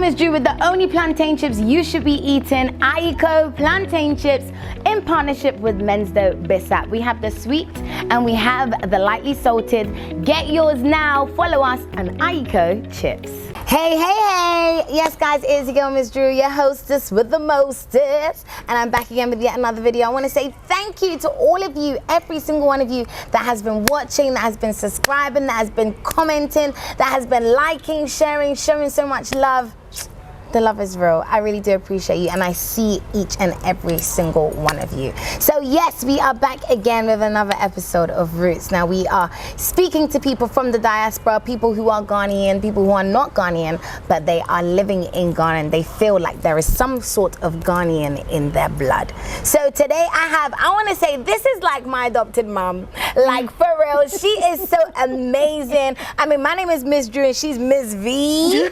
Miss Drew with the only plantain chips you should be eating, Aiko plantain chips in partnership with Mensdo Bissap. We have the sweet and we have the lightly salted. Get yours now. Follow us on Aiko Chips. Hey, hey, hey! Yes, guys, it's your girl, Miss Drew, your hostess with the mostest. And I'm back again with yet another video. I want to say thank you to all of you, every single one of you that has been watching, that has been subscribing, that has been commenting, that has been liking, sharing, showing so much love. The love is real. I really do appreciate you, and I see each and every single one of you. So yes, we are back again with another episode of Roots. Now we are speaking to people from the diaspora, people who are Ghanaian, people who are not Ghanaian, but they are living in Ghana and they feel like there is some sort of Ghanaian in their blood. So today I want to say this is like my adopted mom. Like for real, she is so amazing. I mean, my name is Miss Drew and she's Miss V.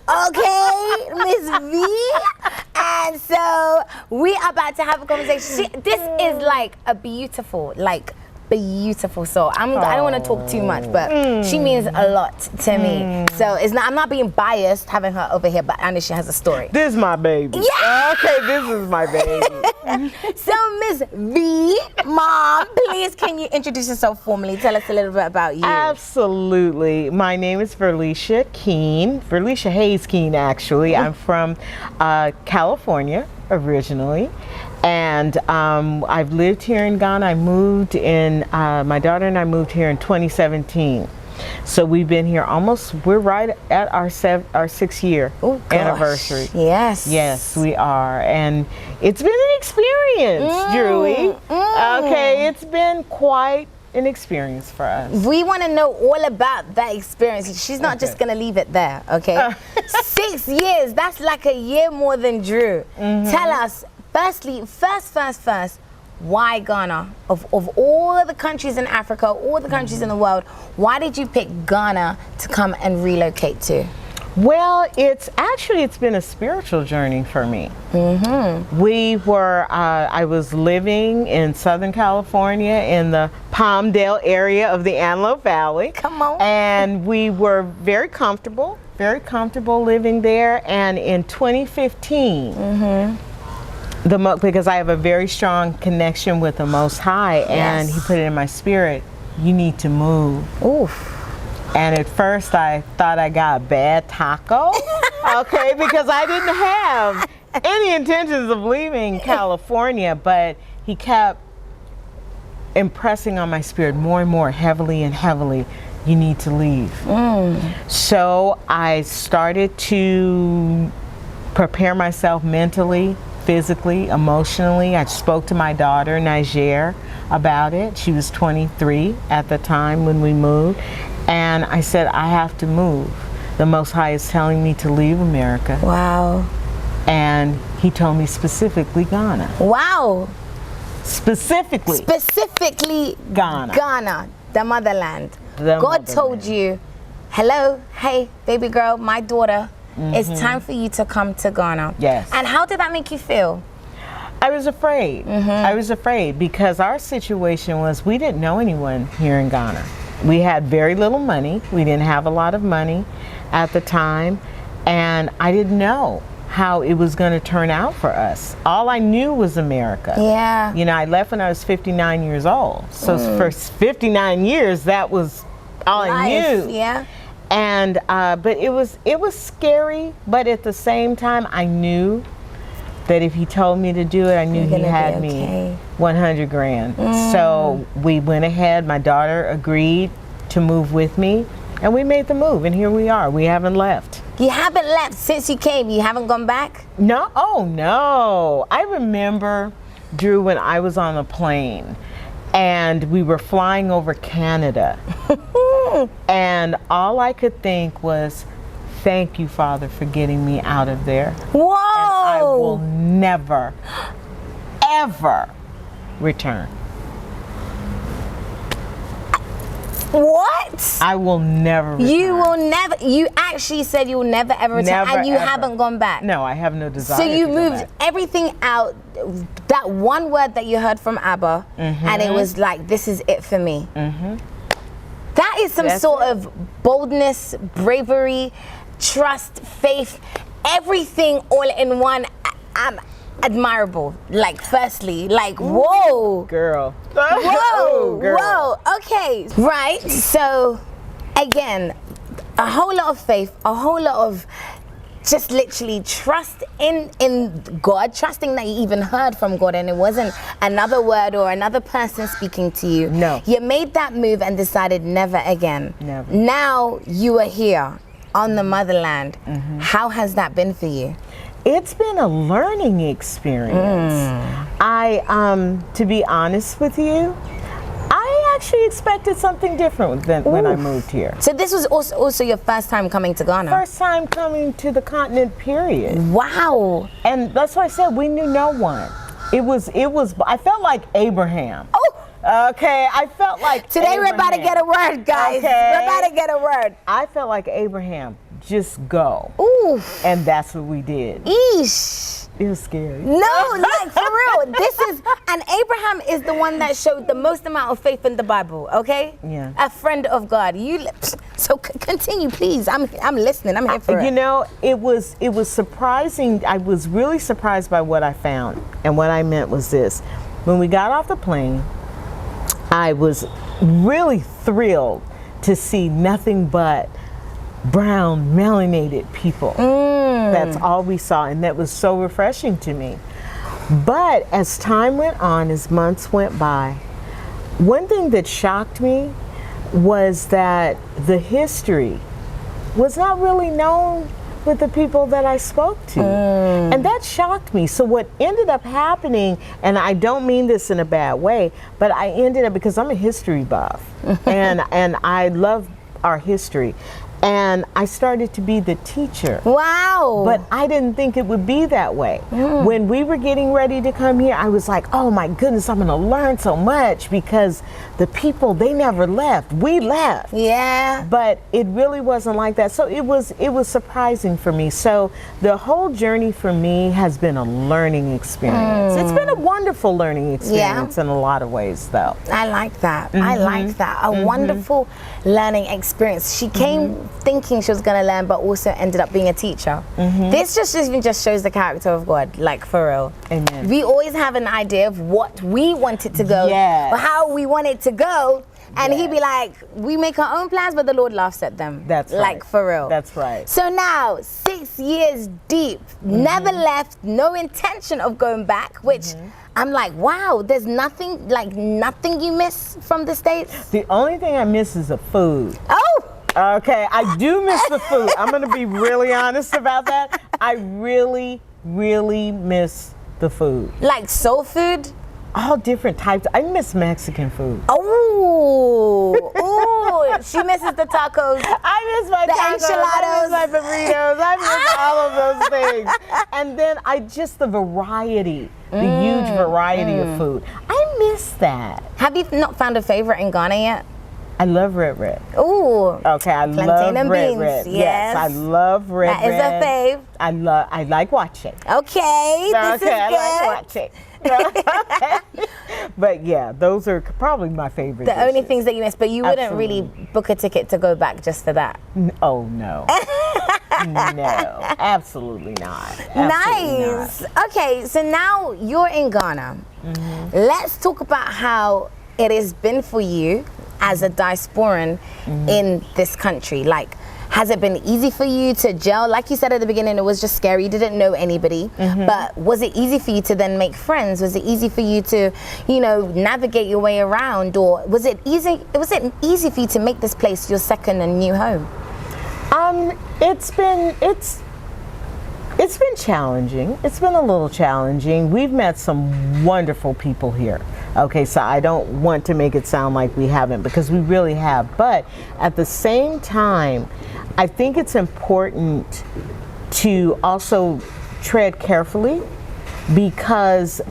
Okay, Miss V. And so we are about to have a conversation. This is like a beautiful soul. I don't want to talk too much, but she means a lot to me. So I'm not being biased having her over here, but I know she has a story. This is my baby. Yeah. Okay, this is my baby. So Miss V, Mom, please can you introduce yourself formally? Tell us a little bit about you. Absolutely. My name is Verlica Hays Keen, actually. I'm from California originally. And I've lived here in Ghana. I moved in, my daughter and I moved here in 2017. So we've been here we're right at our 6-year anniversary. Yes. Yes, we are. And it's been an experience, Drewy. Okay, it's been quite an experience for us. We want to know all about that experience. She's not just going to leave it there, okay? 6 years, that's like a year more than Drew. Tell us, firstly, first, why Ghana? Of all the countries in Africa, all the countries in the world, why did you pick Ghana to come and relocate to? Well, it's been a spiritual journey for me. I was living in Southern California in the Palmdale area of the Antelope Valley. Come on. And we were very comfortable living there. And in 2015, because I have a very strong connection with the Most High, and He put it in my spirit, you need to move. Oof. And at first I thought I got bad taco, okay, because I didn't have any intentions of leaving California, but He kept impressing on my spirit more and more heavily, you need to leave. So I started to prepare myself mentally, physically, emotionally. I spoke to my daughter, Niger, about it. She was 23 at the time when we moved. And I said, I have to move. The Most High is telling me to leave America. Wow. And He told me specifically Ghana. Wow. Specifically Ghana. Ghana, the motherland. God told you, hello, hey, baby girl, my daughter, it's time for you to come to Ghana. Yes. And how did that make you feel? I was afraid. I was afraid because our situation was we didn't know anyone here in Ghana. We had very little money. We didn't have a lot of money at the time. And I didn't know how it was going to turn out for us. All I knew was America. Yeah. You know, I left when I was 59 years old. So for 59 years, that was all I knew. Yeah. And but it was scary, but at the same time I knew that if He told me to do it, I knew He had me 100 grand. So we went ahead, my daughter agreed to move with me, and we made the move, and here we are. We haven't left. You haven't left since you came? You haven't gone back? No, oh no. I remember, Drew, when I was on the plane and we were flying over Canada. And all I could think was, thank you, Father, for getting me out of there. Whoa! And I will never, ever return. What? I will never return. You will never, you actually said you will never ever return, and you haven't gone back. No, I have no desire So you to moved go back. everything out, that one word that you heard from Abba, and it was like, this is it for me. That is some sort of boldness, bravery, trust, faith, everything all in one. Admirable. Like, firstly, like, whoa. Girl. Whoa, Girl. whoa. Okay. Right. So, again, a whole lot of faith, a whole lot of just literally trust in God, trusting that you even heard from God and it wasn't another word or another person speaking to you. No. You made that move and decided never again. Never. Now you are here on the motherland. How has that been for you? It's been a learning experience. To be honest with you, I actually expected something different than when I moved here. So this was also your first time coming to Ghana? First time coming to the continent, period. Wow. And that's why I said we knew no one. It was, I felt like Abraham. Oh. Okay, I felt like Today Abraham. we're about to get a word, guys. Okay. We're about to get a word. I felt like Abraham. Just go. Ooh. And that's what we did. Eesh. It was scary. No, like for real. And Abraham is the one that showed the most amount of faith in the Bible, okay? Yeah. A friend of God. So continue, please. I'm listening. I'm here for it. You know, it was surprising. I was really surprised by what I found. And what I meant was this. When we got off the plane, I was really thrilled to see nothing but brown, melanated people. That's all we saw, and that was so refreshing to me. But as time went on, as months went by, one thing that shocked me was that the history was not really known with the people that I spoke to. And that shocked me. So what ended up happening, and I don't mean this in a bad way, but I ended up, because I'm a history buff, and I love our history. And I started to be the teacher. Wow. But I didn't think it would be that way. When we were getting ready to come here, I was like, oh my goodness, I'm gonna learn so much, because the people, they never left. We left. Yeah. But it really wasn't like that. So it was surprising for me. So the whole journey for me has been a learning experience. It's been a wonderful learning experience in a lot of ways, though. I like that. I like that. A wonderful learning experience. She came thinking she was going to learn, but also ended up being a teacher. This just shows the character of God, like, for real. Amen. We always have an idea of what we want it to go, or how we want it to go, and he'd be like, we make our own plans, but the Lord laughs at them. That's right. Like, for real. That's right. So now, 6 years deep, never left, no intention of going back, which I'm like, wow, there's nothing you miss from the States? The only thing I miss is the food. Oh! Okay, I do miss the food. I'm gonna be really honest about that. I really, really miss the food. Like soul food? All different types. I miss Mexican food. Oh, ooh, she misses the tacos. I miss my tacos. Enchiladas. I miss my burritos. I miss all of those things. And then the variety, the huge variety of food. I miss that. Have you not found a favorite in Ghana yet? I love red. Ooh. Okay, I Plantain love and red. beans, Yes, I love red. That is a fave. I like watching. Okay, this is good. I like watching. But yeah, those are probably my favorite The only dishes. things that you miss, but you wouldn't really book a ticket to go back just for that. Oh no. No, absolutely not. Absolutely Nice. not. Okay, so now you're in Ghana. Let's talk about how it has been for you as a diasporan in this country. Like, has it been easy for you to gel? Like you said at the beginning, it was just scary. You didn't know anybody. But was it easy for you to then make friends? Was it easy for you to, navigate your way around? Or was it easy for you to make this place your second and new home? It's been challenging. It's been a little challenging. We've met some wonderful people here. Okay, so I don't want to make it sound like we haven't, because we really have. But at the same time, I think it's important to also tread carefully, because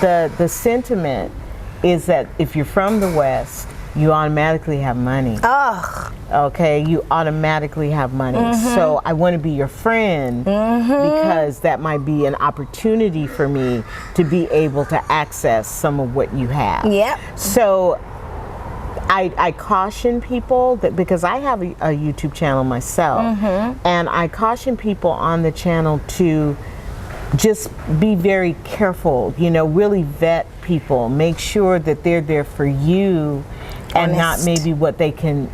the sentiment is that if you're from the West, you automatically have money. Ugh. Okay, you automatically have money. So I want to be your friend, because that might be an opportunity for me to be able to access some of what you have. Yep. So I caution people that, because I have a YouTube channel myself, and I caution people on the channel to just be very careful, you know, really vet people, make sure that they're there for you and not maybe what they can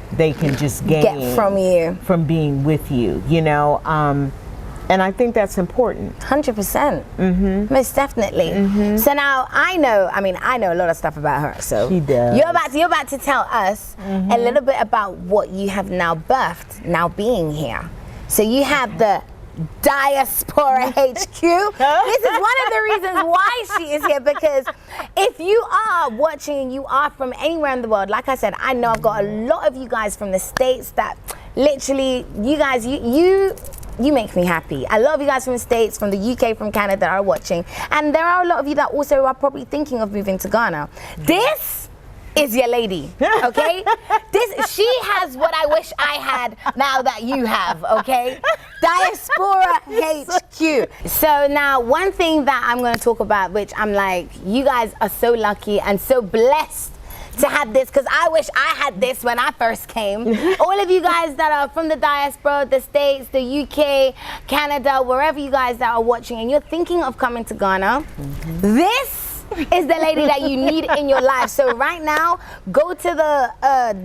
just gain get from you from being with you, you know. And I think that's important. 100%. Most definitely. So now I know a lot of stuff about her. So She does. You're about to tell us a little bit about what you have now birthed, now being here. So you have the Diaspora HQ. This is one of the reasons why she is here, because if you are watching, you are from anywhere in the world. Like I said, I know I've got a lot of you guys from the States that literally, you guys, you make me happy. I love you guys from the States, from the UK, from Canada that are watching. And there are a lot of you that also are probably thinking of moving to Ghana. This is your lady, okay? She has what I wish I had now that you have, okay? Diaspora HQ. So now one thing that I'm gonna talk about, which I'm like, you guys are so lucky and so blessed to have this, because I wish I had this when I first came. All of you guys that are from the diaspora, the States, the UK, Canada, wherever you guys that are watching and you're thinking of coming to Ghana, this is the lady that you need in your life. So right now, go to the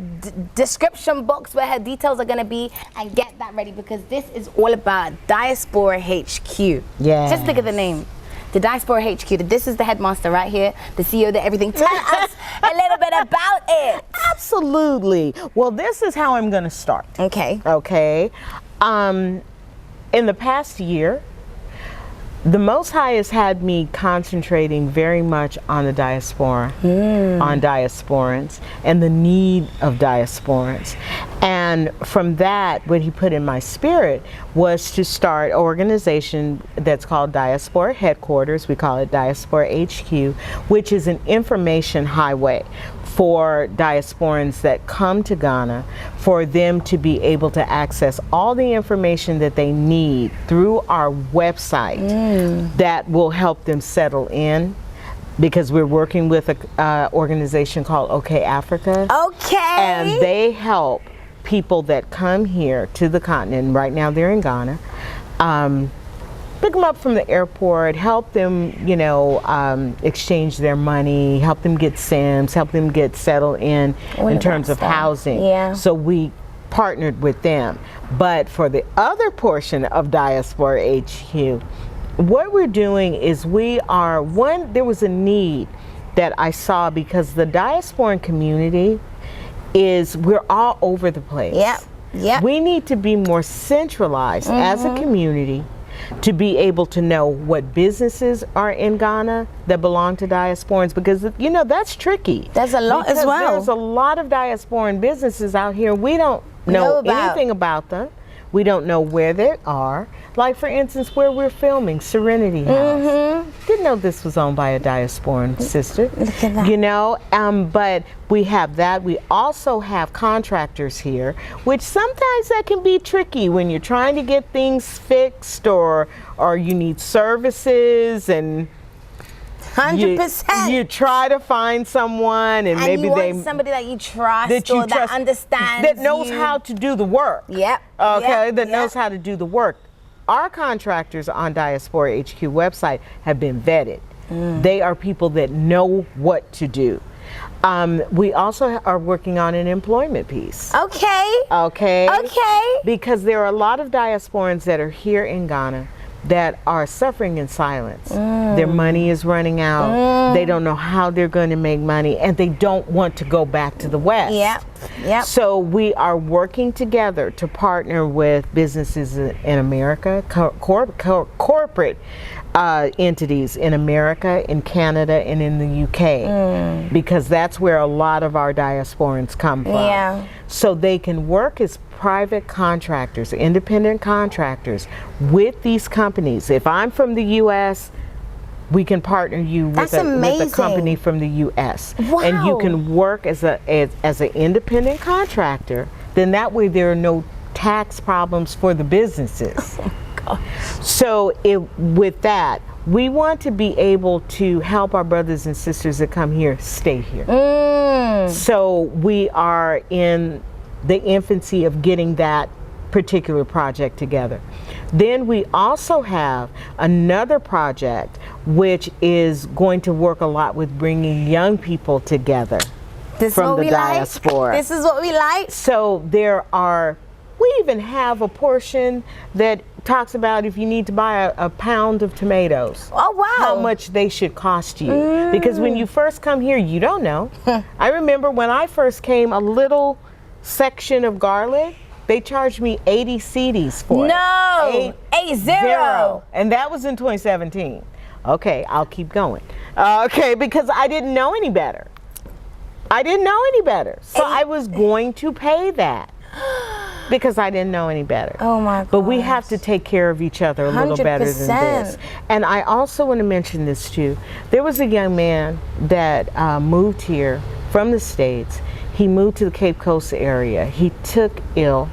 description box where her details are gonna be and get that ready, because this is all about Diaspora HQ. Yeah. Just look at the name. The Diaspora HQ. This is the headmaster right here, the CEO, the everything. Tell us a little bit about it. Absolutely. Well, this is how I'm going to start. Okay. Okay. In the past year, the Most High has had me concentrating very much on the diaspora, on diasporans, and the need of diasporans. And from that, what he put in my spirit was to start an organization that's called Diaspora Headquarters. We call it Diaspora HQ, which is an information highway for diasporans that come to Ghana, for them to be able to access all the information that they need through our website that will help them settle in, because we're working with an organization called OK Africa. Okay. And they help people that come here to the continent. Right now they're in Ghana. Pick them up from the airport, help them, you know, exchange their money, help them get SIMs, help them get settled in terms of housing. Yeah. So we partnered with them. But for the other portion of Diaspora HQ, what we're doing is there was a need that I saw, because the diasporan community we're all over the place. Yep. We need to be more centralized as a community to be able to know what businesses are in Ghana that belong to diasporans, because, you know, that's tricky. There's a lot as well. There's a lot of diasporan businesses out here. We don't know anything about them. We don't know where they are. Like, for instance, where we're filming, Serenity House. Didn't know this was owned by a diasporan sister. Look at that. You know, but we have that. We also have contractors here, which sometimes that can be tricky when you're trying to get things fixed, or you need services, and 100%. You try to find someone, and maybe you want somebody that you trust, that understands, that knows how to do the work. Yep. Okay, that knows how to do the work. Our contractors on Diaspora HQ website have been vetted. They are people that know what to do. We also are working on an employment piece. Okay. Because there are a lot of diasporans that are here in Ghana that are suffering in silence. Their money is running out. They don't know how they're going to make money, and they don't want to go back to the West. Yep. So we are working together to partner with businesses in America, corporate entities in America, in Canada, and in the UK, because that's where a lot of our diasporans come from. So they can work as private contractors, independent contractors with these companies. If I'm from the US, we can partner you with a company from the US. Wow. And you can work as an independent contractor. Then that way there are no tax problems for the businesses. So with that, we want to be able to help our brothers and sisters that come here stay here. So we are in the infancy of getting that particular project together. Then we also have another project which is going to work a lot with bringing young people together from the diaspora. This is what we like. So we even have a portion that talks about if you need to buy a pound of tomatoes. Oh, wow. How much they should cost you. Because when you first come here, you don't know. I remember when I first came, a little section of garlic, they charged me 80 cedis for it. No, 80. And that was in 2017. Okay, I'll keep going. Okay, because I didn't know any better. So I was going to pay that because I didn't know any better. Oh my God. But we have to take care of each other a little better than this. And I also want to mention this too. There was a young man that moved here from the States. He moved to the Cape Coast area. He took ill.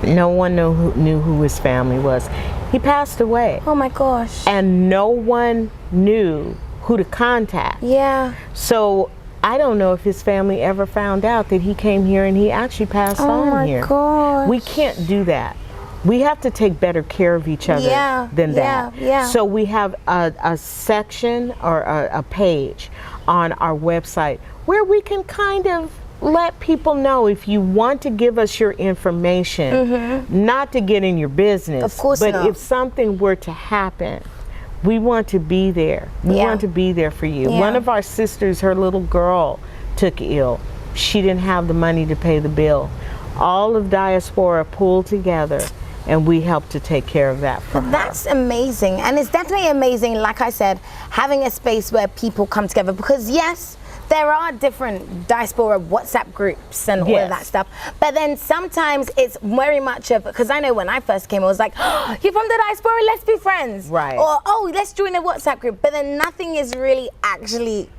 No one knew who his family was. He passed away. Oh my gosh. And no one knew who to contact. Yeah. So I don't know if his family ever found out that he came here and he actually passed on here. Oh my gosh. We can't do that. We have to take better care of each other than that. Yeah. So we have a section or a page on our website where we can kind of let people know if you want to give us your information, not to get in your business, of course but not. if something were to happen, we want to be there. We want to be there for you. One of our sisters, her little girl took ill. She didn't have the money to pay the bill. All of Diaspora pulled together and we helped to take care of that for her. That's amazing. And it's definitely amazing, like I said, having a space where people come together, because yes, there are different diaspora WhatsApp groups and all of that stuff. But then sometimes it's very much of, because I know when I first came, I was like, oh, you're from the diaspora, let's be friends. Right. Or, oh, let's join a WhatsApp group. But then nothing is really actually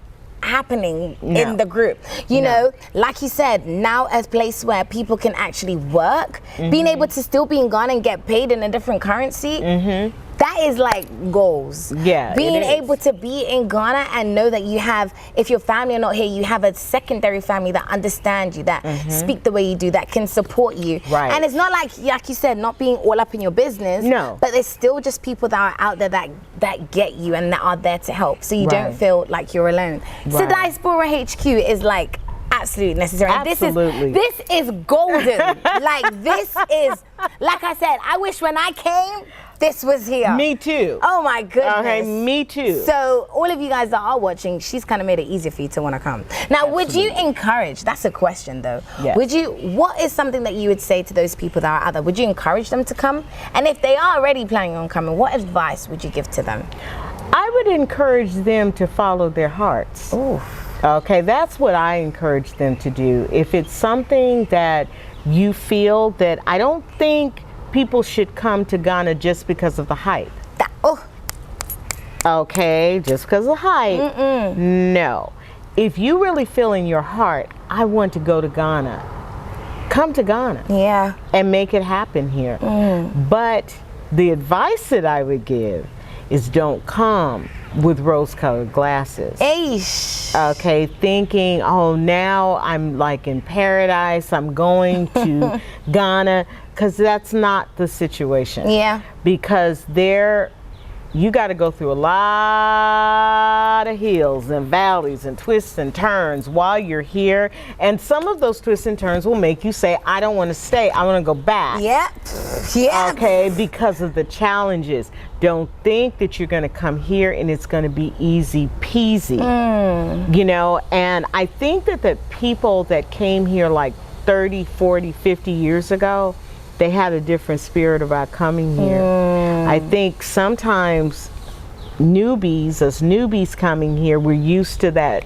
happening in the group. You know, like you said, now a place where people can actually work, being able to still be in Ghana and get paid in a different currency. That is like goals. Yeah, being able to be in Ghana and know that you have, if your family are not here, you have a secondary family that understand you, that speak the way you do, that can support you. Right. And it's not like you said, not being all up in your business. No. But there's still just people that are out there that get you and that are there to help, so you don't feel like you're alone. So Diaspora HQ is like absolutely necessary. Absolutely. This is golden. Like, this is, like I said, I wish when I came, this was here. Me too. Oh my goodness. Okay, me too. So all of you guys that are watching, she's kind of made it easier for you to want to come. Now, would you encourage, that's a question though, what is something that you would say to those people that are out there? Would you encourage them to come? And if they are already planning on coming, what advice would you give to them? I would encourage them to follow their hearts. Ooh. Okay, that's what I encourage them to do. If it's something that you feel that, I don't think people should come to Ghana just because of the hype. Okay, just because of hype. No. If you really feel in your heart, I want to go to Ghana, come to Ghana. Yeah. And make it happen here. But the advice that I would give is don't come with rose-colored glasses. Eish. Okay, thinking, oh, now I'm like in paradise, I'm going to Ghana, because that's not the situation. Yeah. Because you got to go through a lot of hills and valleys and twists and turns while you're here. And some of those twists and turns will make you say, I don't want to stay, I want to go back. Yeah. Okay, because of the challenges. Don't think that you're going to come here and it's going to be easy peasy. You know, and I think that the people that came here like 30, 40, 50 years ago, they had a different spirit about coming here. I think sometimes us newbies coming here, we're used to that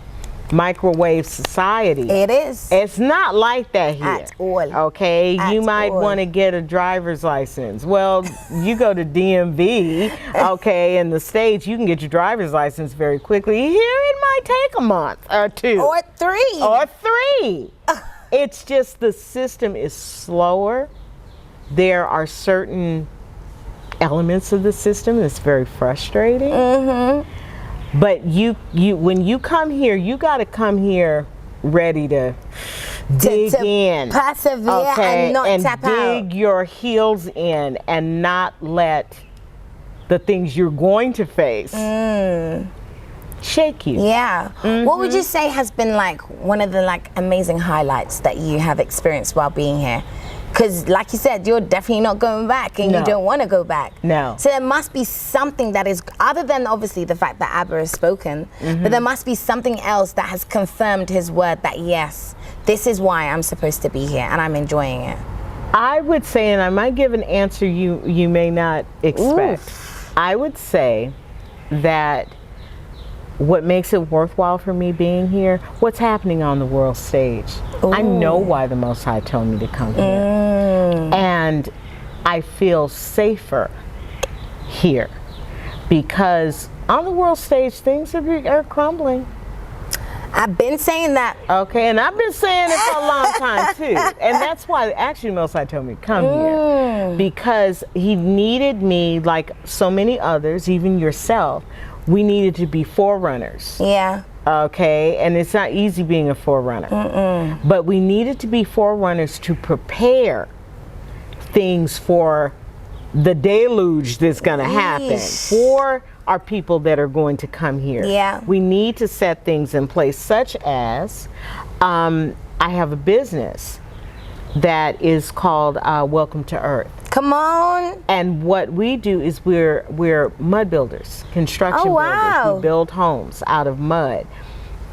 microwave society. It is. It's not like that here. At all. Okay, you might want to get a driver's license. Well, you go to DMV, okay, in the States, you can get your driver's license very quickly. Here it might take a month or two. Or three. It's just the system is slower. There are certain elements of the system that's very frustrating. But when you come here, you got to come here ready to dig in, persevere, and not tap out. dig your heels in and not let the things you're going to face shake you. Yeah. What would you say has been like one of the like amazing highlights that you have experienced while being here? Because like you said, you're definitely not going back, and you don't want to go back. No. So there must be something that is, other than obviously the fact that Abba has spoken, but there must be something else that has confirmed his word that yes, this is why I'm supposed to be here and I'm enjoying it. I would say, and I might give an answer you may not expect. I would say that what makes it worthwhile for me being here, what's happening on the world stage. I know why the Most High told me to come here. And I feel safer here because on the world stage, things are crumbling. I've been saying that. Okay, and I've been saying it for a long time too. And that's why actually Most High told me to come here. Because he needed me, like so many others, even yourself, we needed to be forerunners. Yeah. Okay, and it's not easy being a forerunner. But we needed to be forerunners to prepare things for the deluge that's gonna happen, for our people that are going to come here. Yeah. We need to set things in place, such as I have a business that is called Welcome to Earth. Come on. And what we do is we're mud builders, construction builders. We build homes out of mud.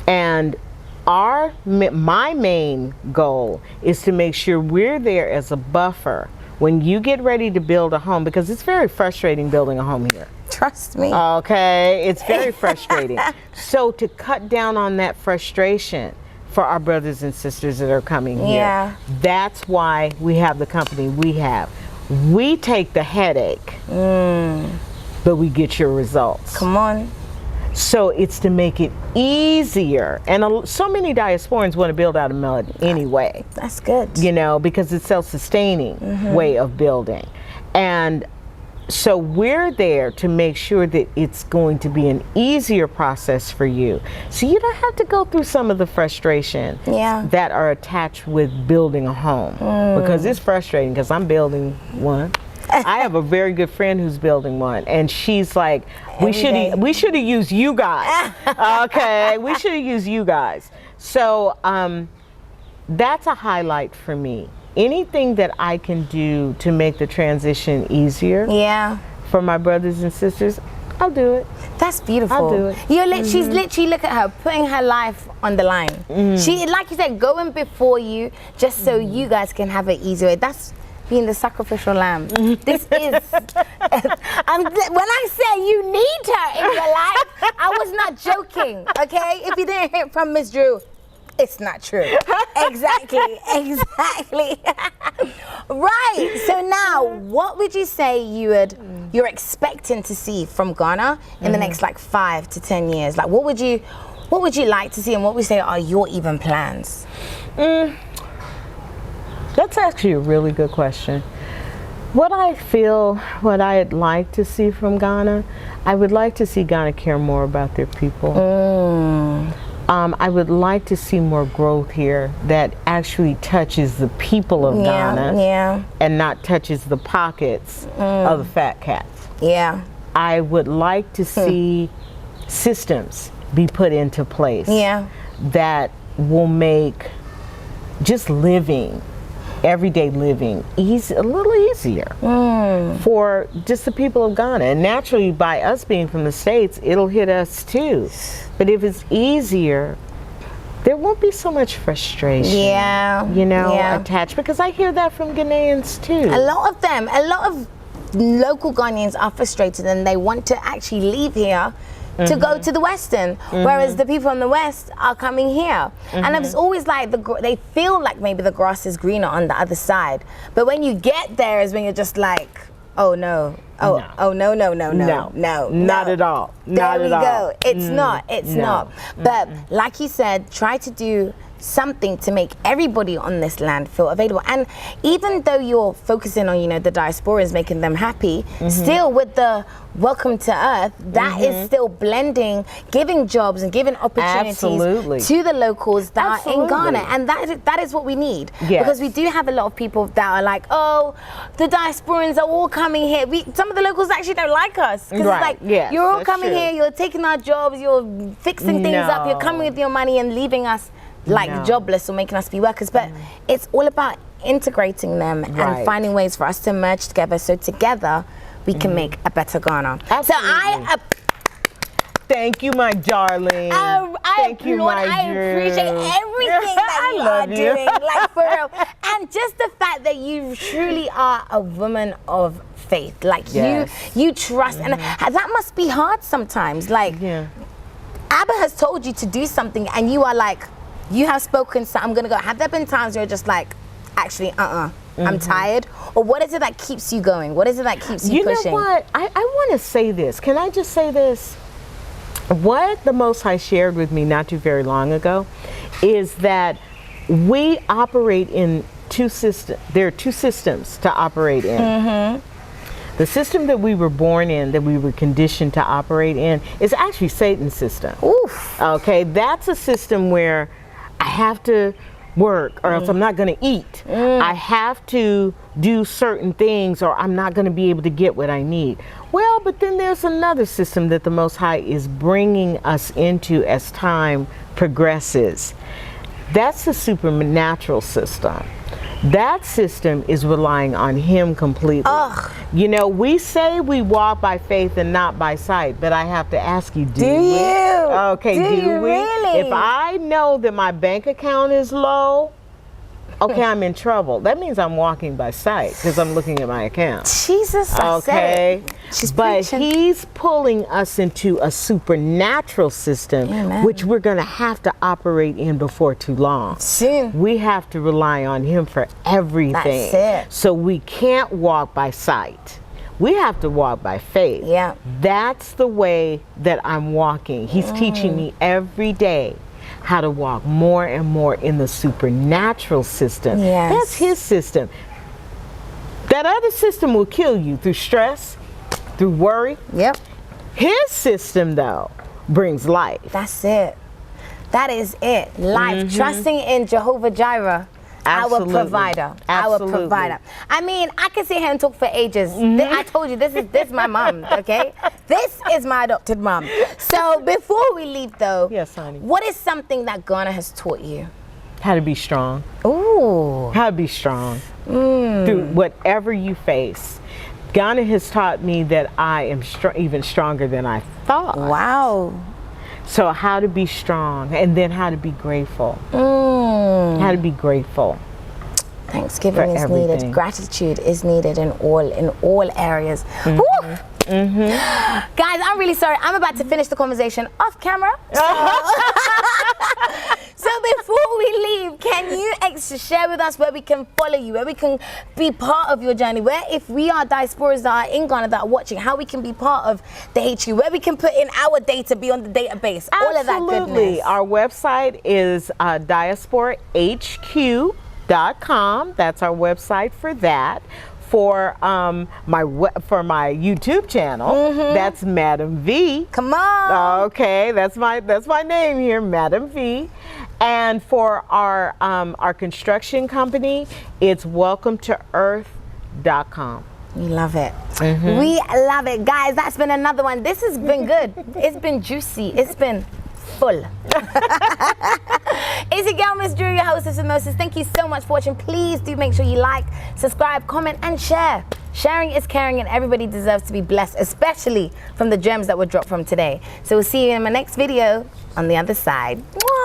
And my main goal is to make sure we're there as a buffer when you get ready to build a home, because it's very frustrating building a home here. Trust me. Okay, it's very frustrating. So to cut down on that frustration for our brothers and sisters that are coming here, that's why we have the company we have. We take the headache, but we get your results. Come on. So it's to make it easier. And so many diasporans want to build out of mud anyway. That's good. You know, because it's self-sustaining way of building. And so we're there to make sure that it's going to be an easier process for you. So you don't have to go through some of the frustration that are attached with building a home. Because it's frustrating, because I'm building one. I have a very good friend who's building one, and she's like, we should have used you guys. Okay, we should have used you guys. So that's a highlight for me. Anything that I can do to make the transition easier for my brothers and sisters, I'll do it. That's beautiful. I'll do it. She's literally, look at her, putting her life on the line. She, like you said, going before you just so you guys can have an easier way. That's being the sacrificial lamb. This is, when I say you need her in your life, I was not joking, okay? If you didn't hear from Miss Drew, it's not true. Exactly. Right. So now, what would you say you're expecting to see from Ghana in the next like 5 to 10 years? Like, what would you like to see, and what would you say are your even plans? That's actually a really good question. What I'd like to see from Ghana, I would like to see Ghana care more about their people. I would like to see more growth here that actually touches the people of Ghana and not touches the pockets of the fat cats. I would like to see systems be put into place that will make just living, everyday living, a little easier for just the people of Ghana. And naturally, by us being from the States, it'll hit us too. But if it's easier, there won't be so much frustration, attached. Because I hear that from Ghanaians too. A lot of local Ghanaians are frustrated, and they want to actually leave here to go to the Western, whereas the people in the West are coming here. And it's always like they feel like maybe the grass is greener on the other side. But when you get there is when you're just like, oh no. Oh no, no. Not at all. There we at all. go. It's not. It's not. But like you said, try to do something to make everybody on this land feel available. And even though you're focusing on, you know, the diasporans, making them happy, still with the Welcome to Earth, that is still blending, giving jobs and giving opportunities to the locals that are in Ghana. And that is what we need. Yes. Because we do have a lot of people that are like, oh, the diasporans are all coming here. Some of the locals actually don't like us. Because it's like, you're all coming here, you're taking our jobs, you're fixing things up, you're coming with your money and leaving us like jobless or making us be workers. But it's all about integrating them and finding ways for us to merge together, so together we can make a better Ghana. Absolutely. So thank you, my darling. Thank you, my I appreciate everything that you are doing, like for real. And just the fact that you truly are a woman of faith, like you trust, and that must be hard sometimes. Like Abba has told you to do something, and you are like, you have spoken, so I'm gonna go. Have there been times where you're just like, actually, I'm tired? Or what is it that keeps you going? What is it that keeps you pushing? You know what? I want to say this. Can I just say this? What the Most High shared with me not too very long ago is that we operate in two systems. There are two systems to operate in. The system that we were born in, that we were conditioned to operate in, is actually Satan's system. Oof. Okay, that's a system where I have to work or else I'm not going to eat. I have to do certain things or I'm not going to be able to get what I need. Well, but then there's another system that the Most High is bringing us into as time progresses. That's the supernatural system. That system is relying on Him completely. You know, we say we walk by faith and not by sight, but I have to ask you, do we? Okay, do we? Really? If I know that my bank account is low, okay, I'm in trouble. That means I'm walking by sight because I'm looking at my account. Jesus, I said it. But He's pulling us into a supernatural system, which we're going to have to operate in before too long. We have to rely on Him for everything. That's it. So we can't walk by sight. We have to walk by faith. Yeah. That's the way that I'm walking. He's teaching me every day how to walk more and more in the supernatural system. That's His system. That other system will kill you through stress, through worry. His system, though, brings life. That's it. That is it. Life. Trusting in Jehovah Jireh. Our provider. Our provider. I mean, I can sit here and talk for ages. I told you, this is my mom, okay? This is my adopted mom. So before we leave, though, what is something that Ghana has taught you? How to be strong. Ooh. How to be strong through whatever you face. Ghana has taught me that I am even stronger than I thought. Wow. So how to be strong, and then how to be grateful. How to be grateful. Thanksgiving is needed. Gratitude is needed in all areas. Guys, I'm really sorry. I'm about to finish the conversation off camera. So before we leave, can you share with us where we can follow you, where we can be part of your journey, where if we are diasporas that are in Ghana that are watching, how we can be part of the HQ, where we can put in our data, be on the database, all of that goodness. Our website is diasporahq.com. That's our website for that. For my YouTube channel, that's Madam V. Come on. Okay, that's my name here, Madam V. And for our construction company, it's welcometoearth.com. We love it. We love it, guys. That's been another one. This has been good. It's been juicy. It's been full. It's your girl, Miss Drew, your hostess with Moses. Thank you so much for watching. Please do make sure you like, subscribe, comment, and share. Sharing is caring, and everybody deserves to be blessed, especially from the gems that were dropped from today. So we'll see you in my next video on the other side. Mwah!